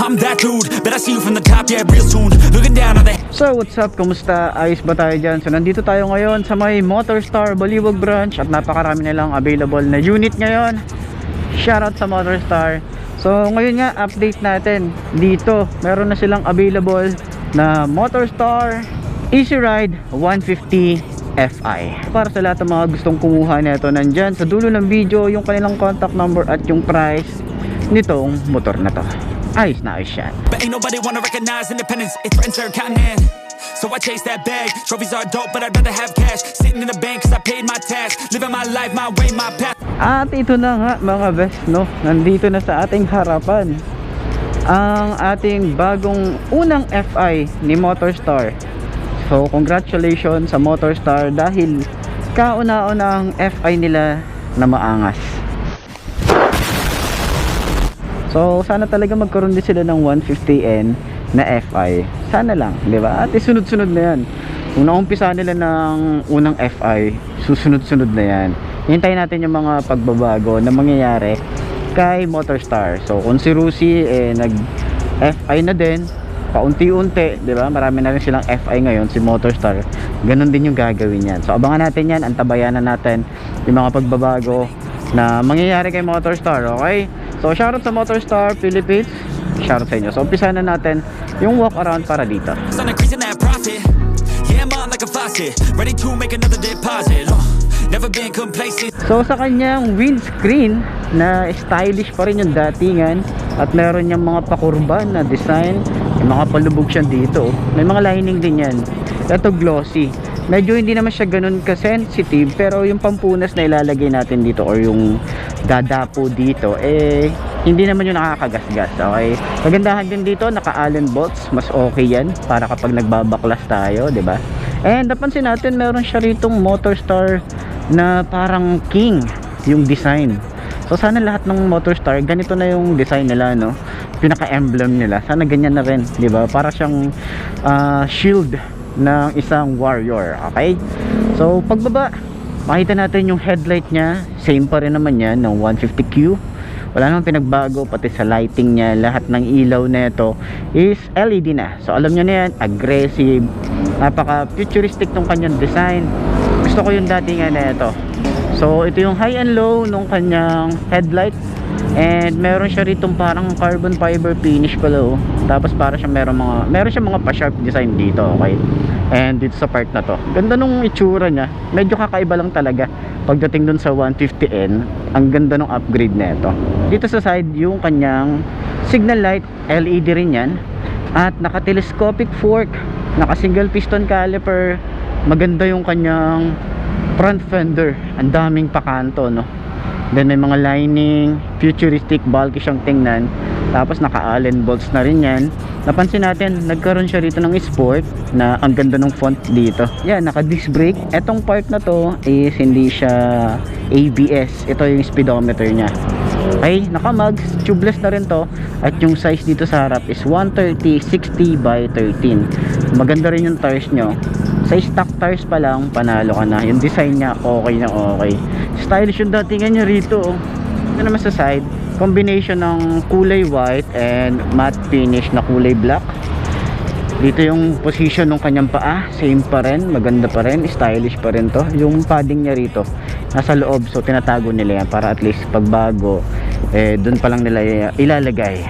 I'm that dude, but I see you from the top, yeah, real soon. Looking down on the... So what's up? Kumusta? Ayos ba tayo dyan? So nandito tayo ngayon sa may Motorstar Baliwag branch at napakarami nilang available na unit ngayon. Shoutout sa Motorstar. So ngayon nga update natin dito. Meron na silang available na Motorstar Easy Ride 150 Fi. Para sa lahat ng mga gustong kumuha nito, nandyan sa dulo ng video yung kanilang contact number at yung price nitong motor na to. Ayos na ayos yan. But ain't nobody wanna recognize independence. It's threatened to continent. So I chase that bag. Trophies are dope, but I'd rather have cash. Sitting in the bank cause I paid my tax. Living my life, my way, my path. At ito na nga mga best, no? Nandito na sa ating harapan ang ating bagong unang Fi ni Motorstar. So congratulations sa Motorstar dahil kauna-una ang Fi nila na maangas. So sana talaga magkaroon din sila ng 150N na Fi. Sana lang, di ba? At sunod-sunod na yan. Kung naumpisa nila ng unang Fi, susunod-sunod na yan. Hintayin natin yung mga pagbabago na mangyayari kay Motorstar. So kung si Rusi nag Fi na din paunti-unti, di ba? Marami na rin silang Fi ngayon, si Motorstar. Ganon din yung gagawin yan. So abangan natin yan, antabayanan natin yung mga pagbabago na mangyayari kay Motorstar, okay? So shoutout sa Motorstar Philippines, shoutout sa inyo. So umpisa na natin yung walk around para dito. Start increasing that profit. Yeah, I'm on like a faucet. Ready to make another deposit. Never been complacent. So sa kanyang windscreen na stylish pa rin yung datingan at meron niyang mga pakurban na design, may mga palubog siya dito, may mga lining din yan. Ito glossy, medyo hindi naman siya ganun ka-sensitive, pero yung pampunas na ilalagay natin dito or yung dadapo dito hindi naman yung nakakagasgas, okay? Kagandahan din dito, naka-Allen bolts, mas okay yan para kapag nagbabaklas tayo, di ba? And napansin natin meron siya ritong Motorstar na parang king yung design. So sana lahat ng Motorstar ganito na yung design nila, no? Pinaka-emblem nila. Sana ganyan na rin, 'di ba? Para siyang shield ng isang warrior, okay? So pagbaba, makita natin yung headlight niya, same pa rin naman 'yan ng 150Q. Wala namang pinagbago, pati sa lighting niya, lahat ng ilaw nito is LED na. So alam niyo na 'yan, aggressive, napaka-futuristic tong kanyang design. Gusto ko yung datingan na ito. So ito yung high and low nung kanyang headlight, and meron siya ritong parang carbon fiber finish pala, oh. Tapos para siya meron siya mga pa-sharp design dito, okay? And dito sa part na to, ganda nung itsura niya. Medyo kakaiba lang talaga pagdating dun sa 150N. Ang ganda nung upgrade na ito. Dito sa side yung kanyang signal light, LED rin yan. At naka-telescopic fork, naka-single piston caliper. Maganda yung kanyang front fender, ang daming pakanto, no? Then may mga lining, futuristic, bulky siyang tingnan. Tapos naka-Allen bolts na rin yan. Napansin natin, nagkaroon siya rito ng sport na ang ganda ng font dito. Yan, naka-disc brake. Etong part na to is hindi siya ABS. Ito yung speedometer niya. Okay, naka-mugs, tubeless na rin to. At yung size dito sa harap is 130/60 by 13. Maganda rin yung tires nyo. Sa stock tires pa lang, panalo ka na. Yung design niya, okay na okay. Stylish yung datingan niya rito, oh. Ito naman sa side, combination ng kulay white and matte finish na kulay black. Dito yung position ng kanyang paa, same pa rin, maganda pa rin, stylish pa rin to. Yung padding niya rito, nasa loob, so tinatago nila yan para at least pagbago, dun pa lang nila ilalagay.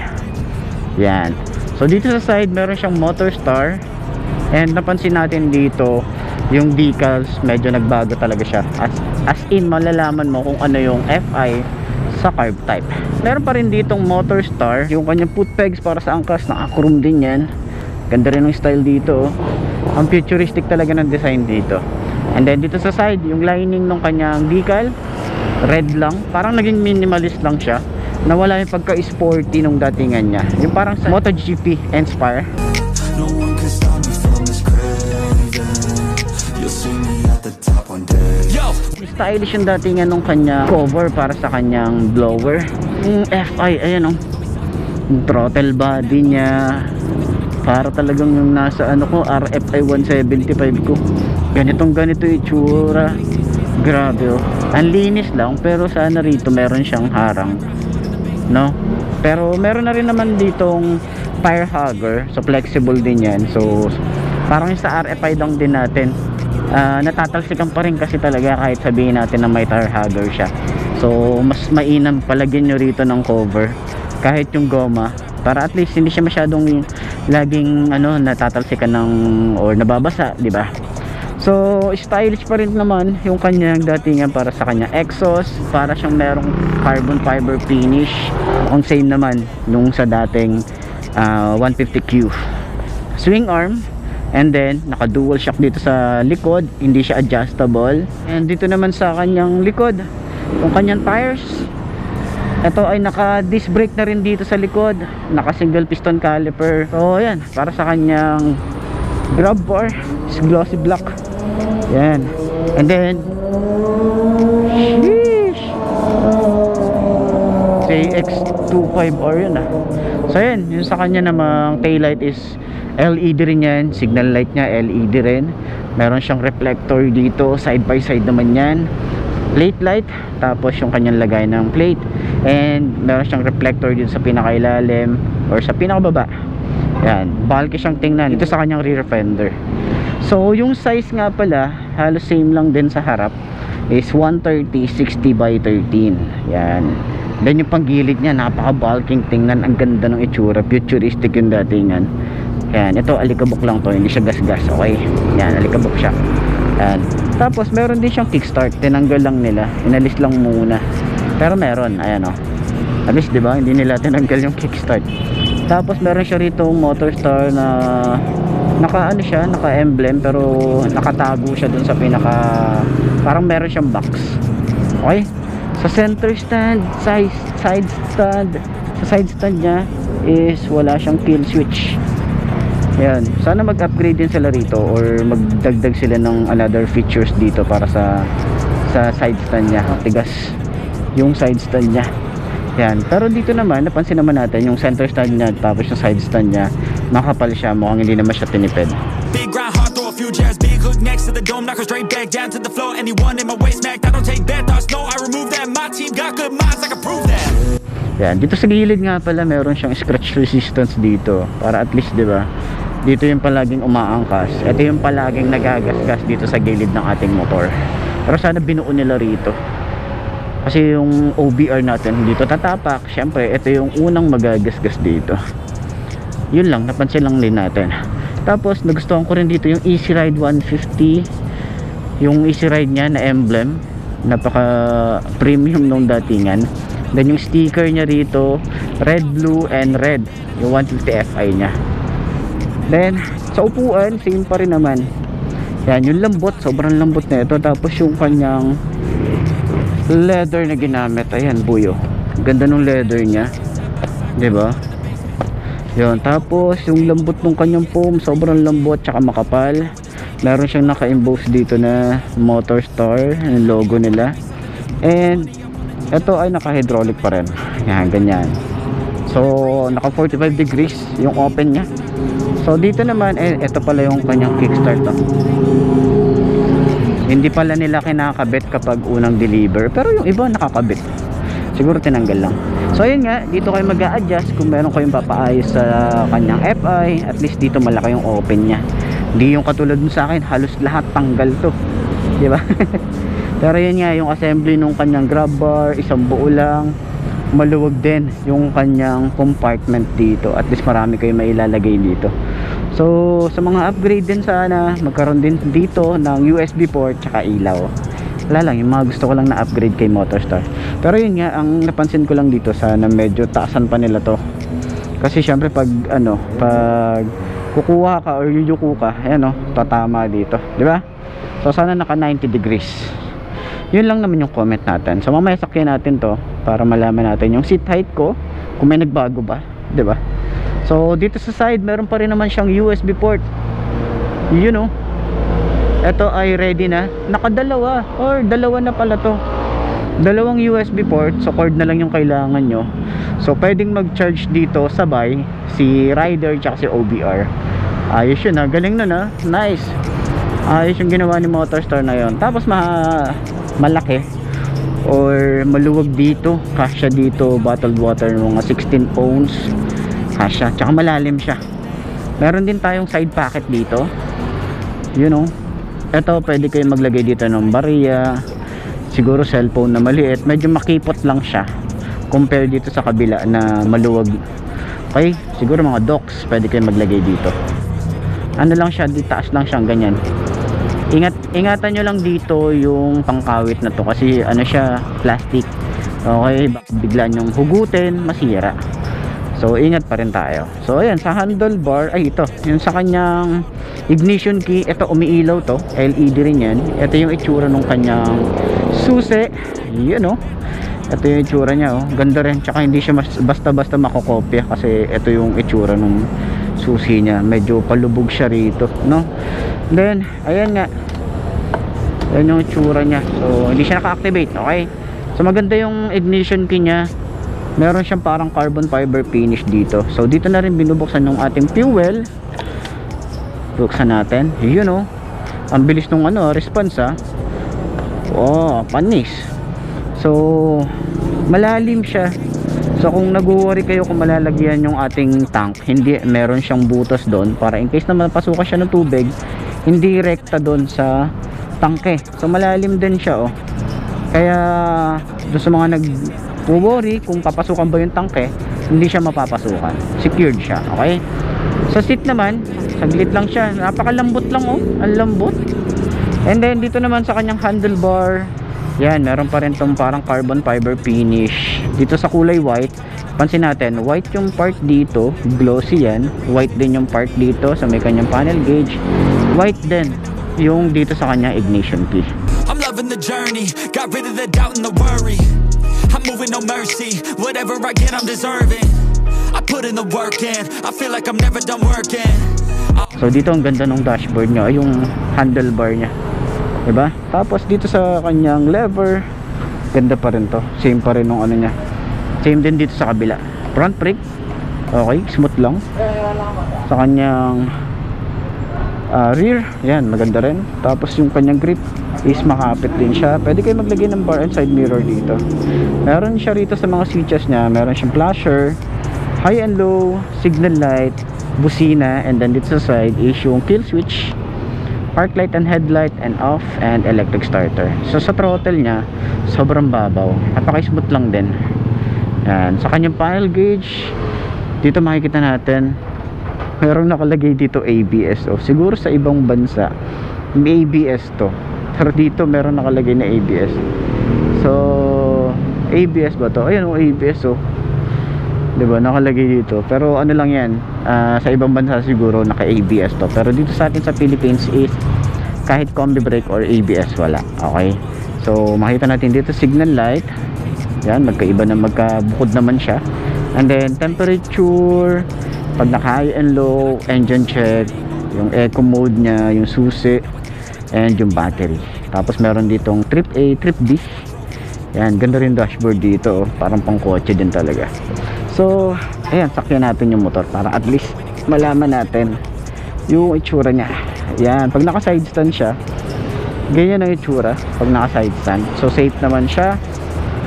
Yan. So dito sa side, meron siyang Motorstar. And napansin natin dito yung decals, medyo nagbago talaga siya. As in, malalaman mo kung ano yung Fi sa carb type. Meron pa rin ditong Motorstar, yung kanyang foot pegs para sa angkas, naka-chrome din yan. Ganda rin yung style dito, oh. Ang futuristic talaga ng design dito. And then dito sa side, yung lining ng kanyang decal, red lang, parang naging minimalist lang siya. Nawala yung pagka-sporty nung datingan niya, yung parang sa MotoGP Inspire. No one can stop me from this craving. You'll see me at the top one day. Yo! Stylish yung datingan nung kanya cover para sa kanyang blower. Yung Fi, ayan, oh. Yung throttle body niya, para talagang yung nasa RFI 175 ko. Ganito itsura. Grabe, oh. Ang linis lang, pero sana rito meron siyang harang, no? Pero meron na rin naman ditong tire hugger, so flexible din yan. So parang sa RFI lang din natin, natatalsikan pa rin kasi talaga kahit sabihin natin na may tire hugger siya. So mas mainam palagyan nyo rito ng cover kahit yung goma, para at least hindi siya masyadong laging natatalsikan ng or nababasa, di ba? So stylish pa rin naman yung kanyang datingan para sa kanya exhaust, para siyang merong carbon fiber finish, ang same naman nung sa dating 150Q. Swing arm, and then naka dual shock dito sa likod, hindi siya adjustable. And dito naman sa kanyang likod, yung kanyang tires, ito ay naka disc brake na rin dito sa likod, naka single piston caliper. So yan, para sa kanyang grab bar is glossy black. Yan. And then sheesh, CX25R yun ah. So yan, yung sa kanya namang taillight is LED rin yan, signal light nya LED rin. Meron siyang reflector dito, side by side naman yan. Plate light, tapos yung kanyang lagay ng plate, and meron siyang reflector dito sa pinakailalim or sa pinakababa. Yan, bulky siyang tingnan ito sa kanyang rear fender. So yung size nga pala halos same lang din sa harap, is 130/60 by 13. Yan. Then yung panggilid niya, napaka bulking tingnan, ang ganda ng itsura, futuristic yung datingan. Yan, ito alikabok lang to, hindi siya gas-gas. Okay, yan, alikabok siya. Yan. Tapos meron din siyang kickstart, tinanggal lang nila, inalis lang muna, pero meron, ayan o, at least diba, hindi nila tinanggal yung kickstart. Tapos meron siya rito Motorstar na naka emblem, pero nakatago siya dun sa pinaka, parang meron siyang box. Okay, sa center stand, side stand, sa side stand nya is wala siyang kill switch. Yan, sana mag-upgrade din sila rito or magdagdag sila ng another features dito para sa side stand nya. Tigas yung side stand nya. Yan, pero dito naman napansin naman natin yung center stand nya, tapos yung side stand nya makapal siya, mukhang hindi naman siya tinipid. Big grind hard, throw a few jabs, big hook next to the dome, knock her straight back down to the floor. Anyone in my way smacked, I don't take bad thoughts, no, I remove that. My team got good minds, I can prove that. Yan, dito sa gilid nga pala meron siyang scratch resistance dito, para at least, di ba? Dito yung palaging umaangkas, ito yung palaging nagagasgas dito sa gilid ng ating motor. Pero sana binuo nila rito, kasi yung OBR natin dito tatapak, syempre ito yung unang magagasgas dito. Yun lang, napansin lang din natin. Tapos nagustuhan ko rin dito yung Easy Ride 150, yung Easy Ride nya na emblem, napaka premium nung datingan. Then yung sticker nya rito, red, blue, and red, yung 150 Fi nya. Then sa upuan, same pa rin naman. Yan, yung lambot, sobrang lambot na ito. Tapos yung kanyang leather na ginamit, ayan, buyo, ganda nung leather nya, diba? Yun, tapos yung lambot ng kanyang foam, sobrang lambot, tsaka makapal. Meron siyang naka-emboss dito na Motorstar, yung logo nila. And ito ay naka-hydraulic pa rin. Yan, ganyan. So naka 45 degrees yung open nya. So dito naman, ito pala yung kanyang kickstart. Hindi pala nila kinakabit kapag unang deliver, pero yung iba nakakabit, siguro tinanggal lang. So ayun nga, dito kayo mag-a-adjust kung meron kayong papaayos sa kanyang FI. At least dito malaki yung open nya, hindi yung katulad mo sa akin, halos lahat tanggal to, di ba? Pero yun nga, yung assembly nung kanyang grab bar, isang buo lang. Maluwag din yung kanyang compartment dito, at least marami kayo mailalagay dito. So sa mga upgrade din sana, magkaroon din dito ng USB port tsaka ilaw. Wala lang, yung mga gusto ko lang na upgrade kay Motorstar. Pero yun nga, ang napansin ko lang dito, sana medyo taasan pa nila to. Kasi syempre pag pag kukuha ka or yuyuko ka, ayan tatama dito, di ba? So sana naka 90 degrees. Yun lang naman yung comment natin. So mamaya sakyan natin to para malaman natin yung seat height ko, kung may nagbago ba, di ba? So dito sa side meron pa rin naman siyang USB port. You know, ito ay ready na, nakadalawa or dalawa na pala to. Dalawang USB port, so cord na lang yung kailangan nyo. So pwedeng mag-charge dito sabay si rider tsaka si OBR. Ayos yun ha, galing nun ha, nice. Ayos yung ginawa ni Motorstar na yun. Tapos malaki or maluwag dito, kasya dito bottled water ng mga 16 ounce. Kasya, tsaka malalim siya. Meron din tayong side pocket dito. You know, ito pwede kayo maglagay dito ng barya, siguro cellphone na maliit. Medyo makipot lang siya compare dito sa kabila na maluwag. Okay, siguro mga docks pwede kayo maglagay dito. Ano lang siya, di taas lang siyang ganyan. Ingatan nyo lang dito yung pangkawit na to kasi ano siya, plastic. Okay, bigla nyong hugutin, masira. So ingat pa rin tayo. So ayan, sa handlebar ay ito, yung sa kanyang ignition key, ito umiilaw to, LED rin yan. Ito yung itsura ng kanyang susi, yun o. Ito yung itsura niya oh. Ganda rin, tsaka hindi siya basta-basta makokopya kasi ito yung itsura ng susi niya. Medyo palubog siya rito, no? Then, ayan nga. Ayan yung itsura niya. So, hindi siya naka-activate, okay? So, maganda yung ignition key niya. Meron siyang parang carbon fiber finish dito. So, dito na rin binubuksan yung ating fuel. Buksan natin. Yun oh. Ang bilis nung ano, response ah. Oh, panis. So, malalim siya. So, kung nag-worry kayo kung malalagyan yung ating tank, hindi, meron siyang butas doon para in case na mapasukan siya ng tubig, hindi rekta doon sa tangke. So, malalim din siya, oh. Kaya, doon sa mga nag-worry kung papasukan ba yung tangke, hindi siya mapapasukan. Secured siya, okay? Sa seat naman, saglit lang siya. Napakalambot lang, oh. Ang lambot. And then, dito naman sa kanyang handlebar, yan, meron pa rin tong parang carbon fiber finish. Dito sa kulay white, pansin natin, white yung part dito, glossy yan. White din yung part dito sa may kanyang panel gauge. White din yung dito sa kanyang ignition key. I'm loving the journey, got rid of the doubt and the worry. I'm moving no mercy, whatever I get I'm deserving. I put in the work in, I feel like I'm never done working. So dito ang ganda ng dashboard niya, yung handlebar niya. Diba? Tapos dito sa kanyang lever, ganda pa rin to. Same pa rin nung ano niya. Same din dito sa kabila. Front brake, okay, smooth lang. Sa kanyang rear, yan, maganda rin. Tapos yung kanyang grip is makapit din siya. Pwede kayo maglagay ng bar and side mirror dito. Meron siya rito sa mga switches niya. Meron siyang flasher, high and low, signal light, busina, and then dito sa side is yung kill switch, park light and headlight, and off, and electric starter. So sa throttle niya, sobrang babaw, napaka-smooth lang din. Yan. Sa kanyang panel gauge, dito makikita natin mayroong nakalagay dito ABS. So siguro sa ibang bansa may ABS to, pero dito meron nakalagay na ABS. So ABS ba to? Ayun o, ABS oh. Diba, nakalagay dito. Pero ano lang yan, sa ibang bansa siguro naka-ABS to. Pero dito sa atin sa Philippines is kahit combi brake or ABS wala. Okay, so makita natin dito signal light. Yan, magkaiba na, magkabukod naman siya. And then temperature, pag naka high and low, engine check, yung eco mode nya, yung susi, and yung battery. Tapos meron ditong trip A, trip B. Yan, ganda rin dashboard dito, parang pang kotse din talaga. So, ayan, sakyan natin yung motor para at least malaman natin yung itsura niya. Ayan, pag naka side stand siya, ganyan ang itsura pag naka side stand. So, safe naman siya.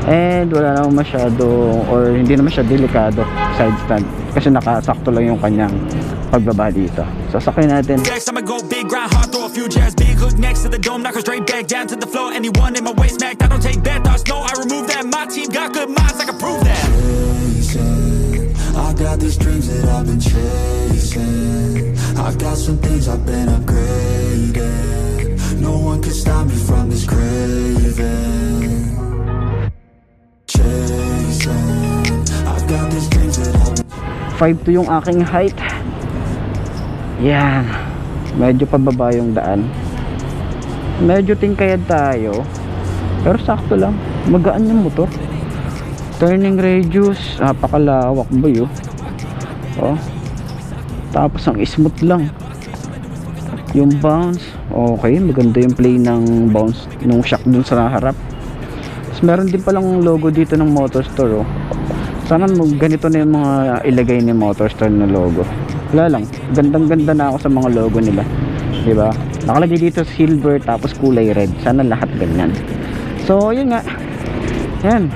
And wala naman masyado, or hindi naman siya delikado side stand kasi nakasakto lang yung kanyang pagbaba dito. So, sakyan natin. I'ma go big, grind hard, throw a few jabs, big hook next to the dome, knock her straight back down to the floor. Anyone in my way smacked, I don't take bad thoughts, no, I remove that. My team got good minds, I can prove that. I got these dreams that I've been chasing. I got some things I've been upgrading. No one can stop me from this craving. Chasing. I got these dreams that I've been 5'2" yung aking height. Yan, medyo pababa yung daan. Medyo tingkayad tayo, pero sakto lang, magaan yung motor. Turning radius, napakalawak ba yun? Oh. Tapos ang smooth lang. Yung bounce, okay, maganda yung play ng bounce nung shock dun sa harap. Tapos meron din palang logo dito ng Motorstore oh. Sana ganito na yung mga ilagay ni Motorstore na logo. Wala lang, gandang ganda na ako sa mga logo nila, diba? Nakalagay dito silver tapos kulay red. Sana lahat ganyan. So yun nga, yan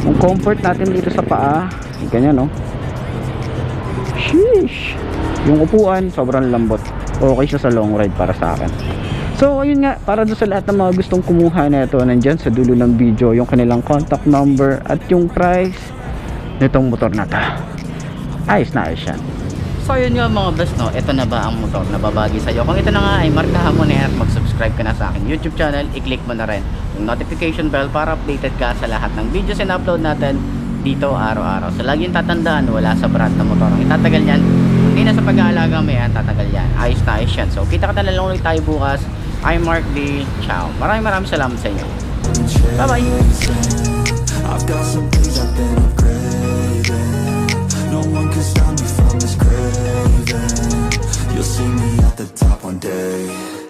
yung comfort natin dito sa paa, ganyan no. Sheesh. Yung upuan, sobrang lambot. Okay siya sa long ride para sa akin. So, ayun nga, para doon sa lahat ng mga gustong kumuha na ito, nandyan sa dulo ng video, yung kanilang contact number at yung price nitong motor na to. Ayos na ayos yan. So, yun nga mga best, no? Ito na ba ang motor na babagi sa'yo? Kung ito na nga ay markahan mo na yan at mag-subscribe ka na sa aking YouTube channel, i-click mo na rin yung notification bell para updated ka sa lahat ng videos na upload natin dito araw-araw. So, laging tatandaan, wala sa brand na motor ang itatagal yan. Hindi na sa pag-aalaga mo yan, tatagal yan. Ayos na ayos yan. So, kita ka na lang ulit tayo bukas. I'm Mark D. Ciao. Maraming salamat sa inyo. Bye-bye. I've got some things I've been upgrading. No one can stop me from this craving. You'll see me at the top one day.